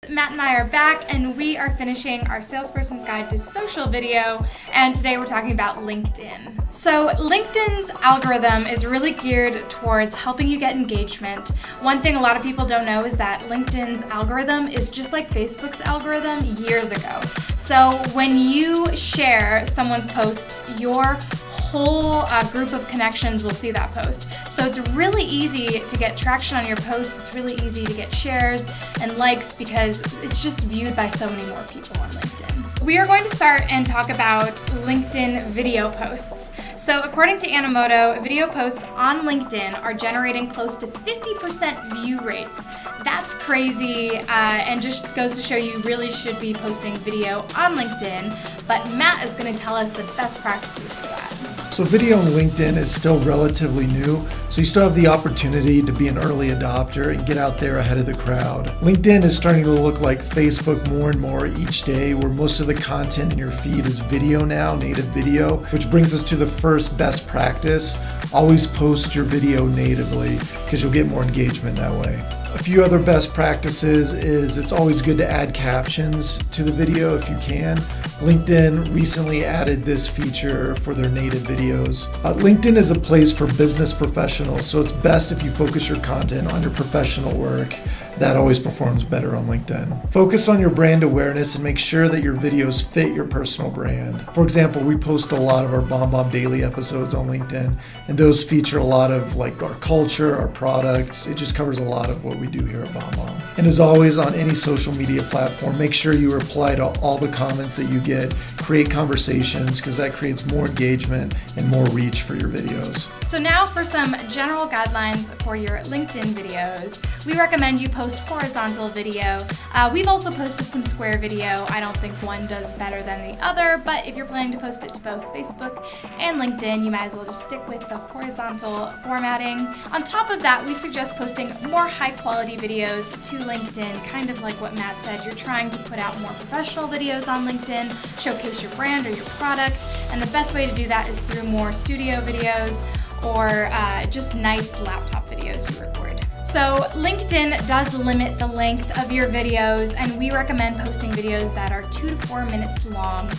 Matt and I are back, and we are finishing our Salesperson's Guide to Social video, and today we're talking about LinkedIn. So LinkedIn's algorithm is really geared towards helping you get engagement. One thing a lot of people don't know is that LinkedIn's algorithm is just like Facebook's algorithm years ago. So when you share someone's post, your whole group of connections will see that post. So it's really easy to get traction on your posts. It's really easy to get shares and likes because it's just viewed by so many more people on LinkedIn. We are going to start and talk about LinkedIn video posts. So according to Animoto, video posts on LinkedIn are generating close to 50% view rates. That's crazy and just goes to show you really should be posting video on LinkedIn. But Matt is going to tell us the best practices for that. So video on LinkedIn is still relatively new, so you still have the opportunity to be an early adopter and get out there ahead of the crowd. LinkedIn is starting to look like Facebook more and more each day, where most of the content in your feed is video now, native video, which brings us to the first best practice. Always post your video natively because you'll get more engagement that way. A few other best practices is it's always good to add captions to the video if you can. LinkedIn recently added this feature for their native videos. LinkedIn is a place for business professionals, so it's best if you focus your content on your professional work. That always performs better on LinkedIn. Focus on your brand awareness and make sure that your videos fit your personal brand. For example, we post a lot of our BombBomb daily episodes on LinkedIn, and those feature a lot of like our culture, our products. It just covers a lot of what we do here at BombBomb. And as always, on any social media platform, make sure you reply to all the comments that you get. Create conversations because that creates more engagement and more reach for your videos. So now for some general guidelines for your LinkedIn videos. We recommend you post horizontal video. We've also posted some square video. I don't think one does better than the other, but if you're planning to post it to both Facebook and LinkedIn, you might as well just stick with the horizontal formatting. On top of that, we suggest posting more high quality videos to LinkedIn, kind of like what Matt said. You're trying to put out more professional videos on LinkedIn, showcase your brand or your product, and the best way to do that is through more studio videos or just nice laptop videos you record. So LinkedIn does limit the length of your videos, and we recommend posting videos that are 2 to 4 minutes long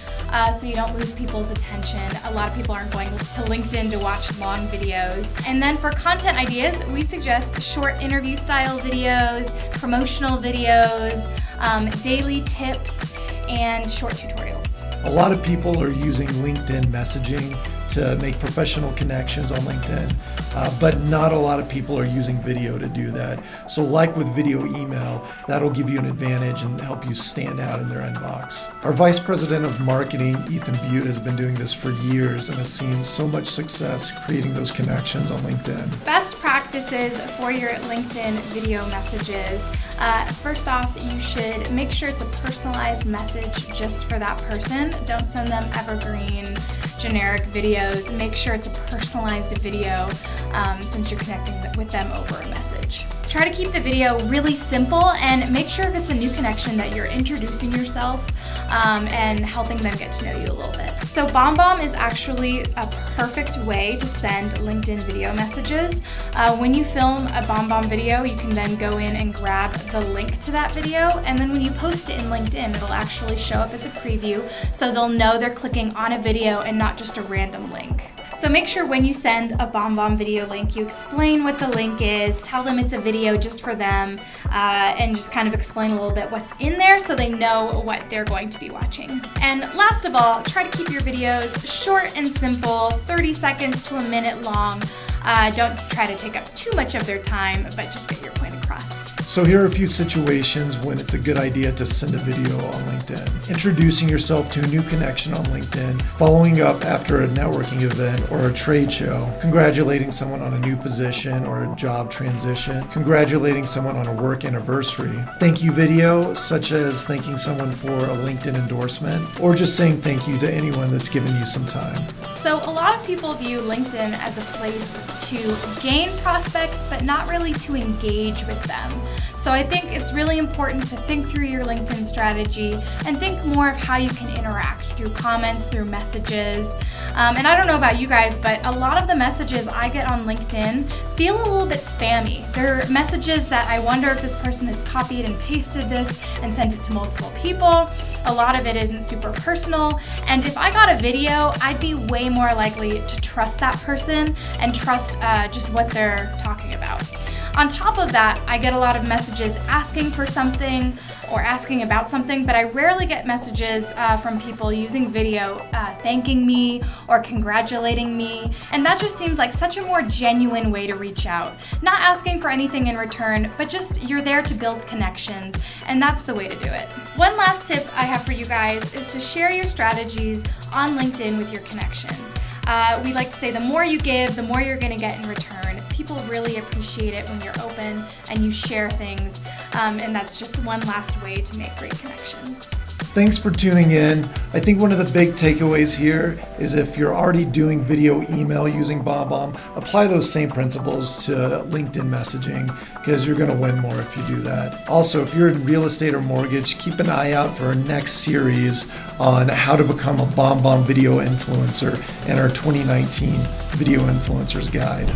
so you don't lose people's attention. A lot of people aren't going to LinkedIn to watch long videos. And then for content ideas, we suggest short interview style videos, promotional videos, daily tips, and short tutorials. A lot of people are using LinkedIn messaging to make professional connections on LinkedIn, but not a lot of people are using video to do that. So like with video email, that'll give you an advantage and help you stand out in their inbox. Our Vice President of Marketing, Ethan Butte, has been doing this for years and has seen so much success creating those connections on LinkedIn. Best practices for your LinkedIn video messages. First off, you should make sure it's a personalized message just for that person. Don't send them evergreen, generic videos. Make sure it's a personalized video since you're connecting with them over a message. Try to keep the video really simple and make sure if it's a new connection that you're introducing yourself and helping them get to know you a little bit. So BombBomb is actually a perfect way to send LinkedIn video messages. When you film a BombBomb video, you can then go in and grab the link to that video, and then when you post it in LinkedIn, it'll actually show up as a preview, so they'll know they're clicking on a video and not just a random link. So make sure when you send a BombBomb video link, you explain what the link is, tell them it's a video just for them, and just kind of explain a little bit what's in there so they know what they're going to be watching. And last of all, try to keep your videos short and simple, 30 seconds to a minute long. Don't try to take up too much of their time, but just get your point across. So here are a few situations when it's a good idea to send a video on LinkedIn. Introducing yourself to a new connection on LinkedIn, following up after a networking event or a trade show, congratulating someone on a new position or a job transition, congratulating someone on a work anniversary, thank you video, such as thanking someone for a LinkedIn endorsement, or just saying thank you to anyone that's given you some time. So a lot of people view LinkedIn as a place to gain prospects, but not really to engage with them. So I think it's really important to think through your LinkedIn strategy and think more of how you can interact through comments, through messages. And I don't know about you guys, but a lot of the messages I get on LinkedIn feel a little bit spammy. They're messages that I wonder if this person has copied and pasted this and sent it to multiple people. A lot of it isn't super personal. And if I got a video, I'd be way more likely to trust that person and trust just what they're talking about. On top of that, I get a lot of messages asking for something or asking about something, but I rarely get messages from people using video thanking me or congratulating me, and that just seems like such a more genuine way to reach out. Not asking for anything in return, but just you're there to build connections, and that's the way to do it. One last tip I have for you guys is to share your strategies on LinkedIn with your connections. We like to say the more you give, the more you're going to get in return. People really appreciate it when you're open and you share things, and that's just one last way to make great connections. Thanks for tuning in. I think one of the big takeaways here is if you're already doing video email using BombBomb, apply those same principles to LinkedIn messaging because you're going to win more if you do that. Also, if you're in real estate or mortgage, keep an eye out for our next series on how to become a BombBomb video influencer and our 2019 Video Influencers Guide.